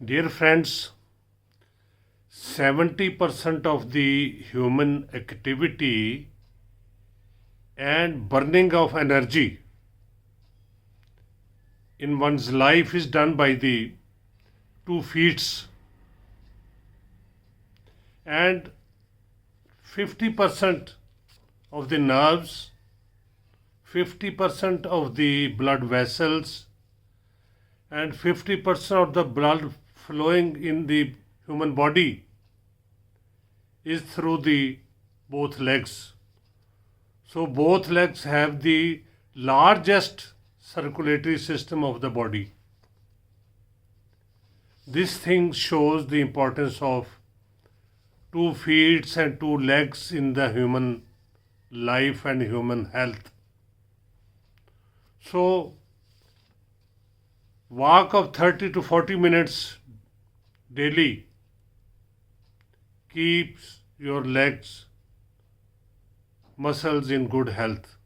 Dear friends, 70% of the human activity and burning of energy in one's life is done by the 2 feet, and 50% of the nerves, 50% of the blood vessels, and 50% of the blood flowing in the human body is through the both legs. So both legs have the largest circulatory system of the body. This thing shows the importance of 2 feet and 2 legs in the human life and human health. So walk of 30 to 40 minutes daily keeps your legs muscles in good health.